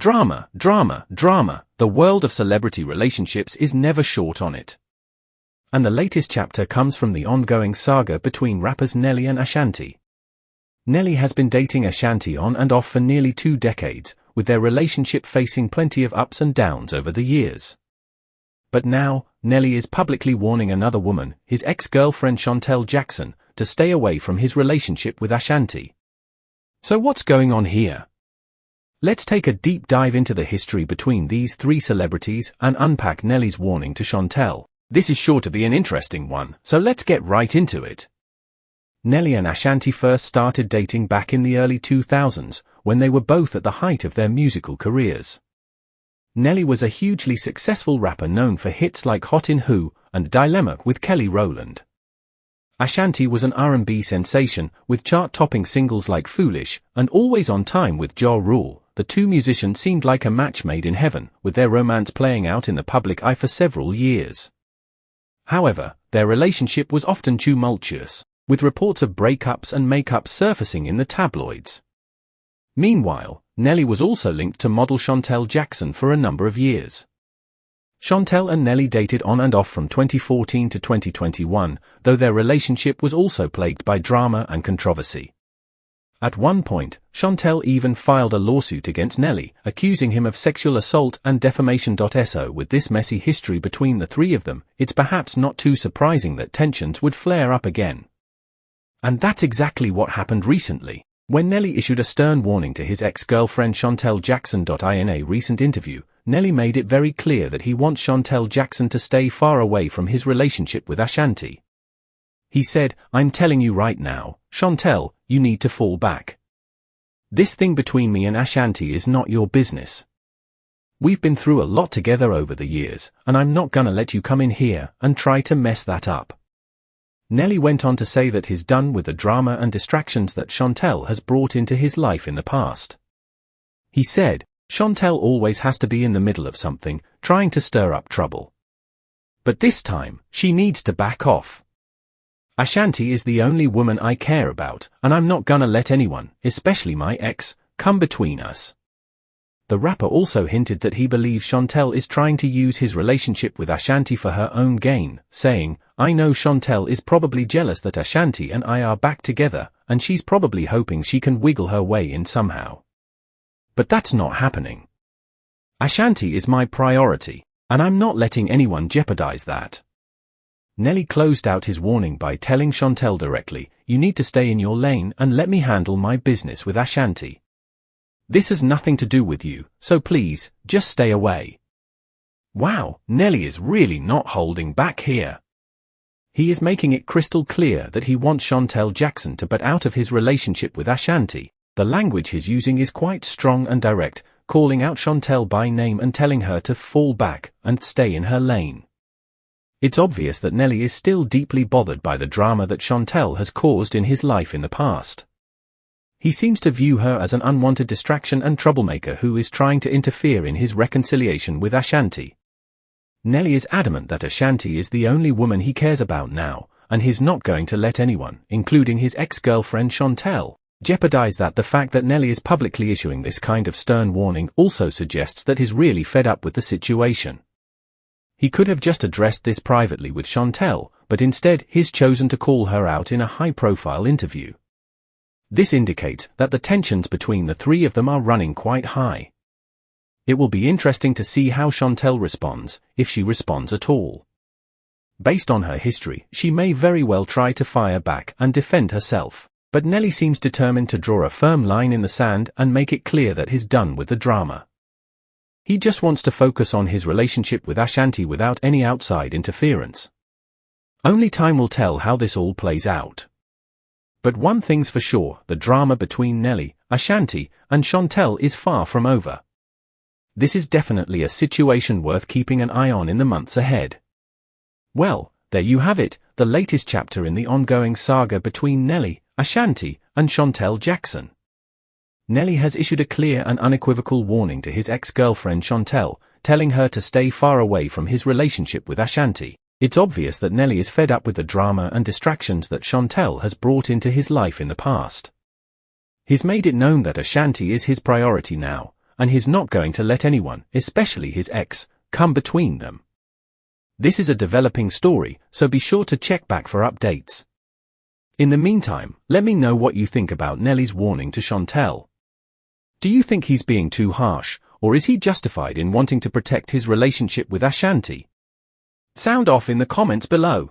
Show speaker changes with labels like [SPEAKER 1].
[SPEAKER 1] Drama, drama, drama. The world of celebrity relationships is never short on it. And the latest chapter comes from the ongoing saga between rappers Nelly and Ashanti. Nelly has been dating Ashanti on and off for nearly 2 decades, with their relationship facing plenty of ups and downs over the years. But now, Nelly is publicly warning another woman, his ex-girlfriend Shantel Jackson, to stay away from his relationship with Ashanti. So what's going on here? Let's take a deep dive into the history between these 3 celebrities and unpack Nelly's warning to Shantel. This is sure to be an interesting one, so let's get right into it. Nelly and Ashanti first started dating back in the early 2000s, when they were both at the height of their musical careers. Nelly was a hugely successful rapper known for hits like Hot in Who and Dilemma with Kelly Rowland. Ashanti was an R&B sensation, with chart-topping singles like Foolish and Always on Time with Ja Rule. The 2 musicians seemed like a match made in heaven, with their romance playing out in the public eye for several years. However, their relationship was often tumultuous, with reports of breakups and makeups surfacing in the tabloids. Meanwhile, Nelly was also linked to model Shantel Jackson for a number of years. Shantel and Nelly dated on and off from 2014 to 2021, though their relationship was also plagued by drama and controversy. At one point, Shantel even filed a lawsuit against Nelly, accusing him of sexual assault and defamation.So. With this messy history between the 3 of them, it's perhaps not too surprising that tensions would flare up again. And that's exactly what happened recently, when Nelly issued a stern warning to his ex-girlfriend Shantel Jackson. In a recent interview, Nelly made it very clear that he wants Shantel Jackson to stay far away from his relationship with Ashanti. He said, "I'm telling you right now, Shantel, you need to fall back. This thing between me and Ashanti is not your business. We've been through a lot together over the years, and I'm not gonna let you come in here and try to mess that up." Nelly went on to say that he's done with the drama and distractions that Shantel has brought into his life in the past. He said, "Shantel always has to be in the middle of something, trying to stir up trouble. But this time, she needs to back off. Ashanti is the only woman I care about, and I'm not gonna let anyone, especially my ex, come between us." The rapper also hinted that he believes Shantel is trying to use his relationship with Ashanti for her own gain, saying, "I know Shantel is probably jealous that Ashanti and I are back together, and she's probably hoping she can wiggle her way in somehow. But that's not happening. Ashanti is my priority, and I'm not letting anyone jeopardize that." Nelly closed out his warning by telling Shantel directly, "You need to stay in your lane and let me handle my business with Ashanti. This has nothing to do with you, so please, just stay away." Wow, Nelly is really not holding back here. He is making it crystal clear that he wants Shantel Jackson to butt out of his relationship with Ashanti. The language he's using is quite strong and direct, calling out Shantel by name and telling her to fall back and stay in her lane. It's obvious that Nelly is still deeply bothered by the drama that Shantel has caused in his life in the past. He seems to view her as an unwanted distraction and troublemaker who is trying to interfere in his reconciliation with Ashanti. Nelly is adamant that Ashanti is the only woman he cares about now, and he's not going to let anyone, including his ex-girlfriend Shantel, jeopardize that. The fact that Nelly is publicly issuing this kind of stern warning also suggests that he's really fed up with the situation. He could have just addressed this privately with Shantel, but instead he's chosen to call her out in a high-profile interview. This indicates that the tensions between the 3 of them are running quite high. It will be interesting to see how Shantel responds, if she responds at all. Based on her history, she may very well try to fire back and defend herself, but Nelly seems determined to draw a firm line in the sand and make it clear that he's done with the drama. He just wants to focus on his relationship with Ashanti without any outside interference. Only time will tell how this all plays out. But one thing's for sure, the drama between Nelly, Ashanti, and Shantel is far from over. This is definitely a situation worth keeping an eye on in the months ahead. Well, there you have it, the latest chapter in the ongoing saga between Nelly, Ashanti, and Shantel Jackson. Nelly has issued a clear and unequivocal warning to his ex-girlfriend Shantel, telling her to stay far away from his relationship with Ashanti. It's obvious that Nelly is fed up with the drama and distractions that Shantel has brought into his life in the past. He's made it known that Ashanti is his priority now, and he's not going to let anyone, especially his ex, come between them. This is a developing story, so be sure to check back for updates. In the meantime, let me know what you think about Nelly's warning to Shantel. Do you think he's being too harsh, or is he justified in wanting to protect his relationship with Ashanti? Sound off in the comments below.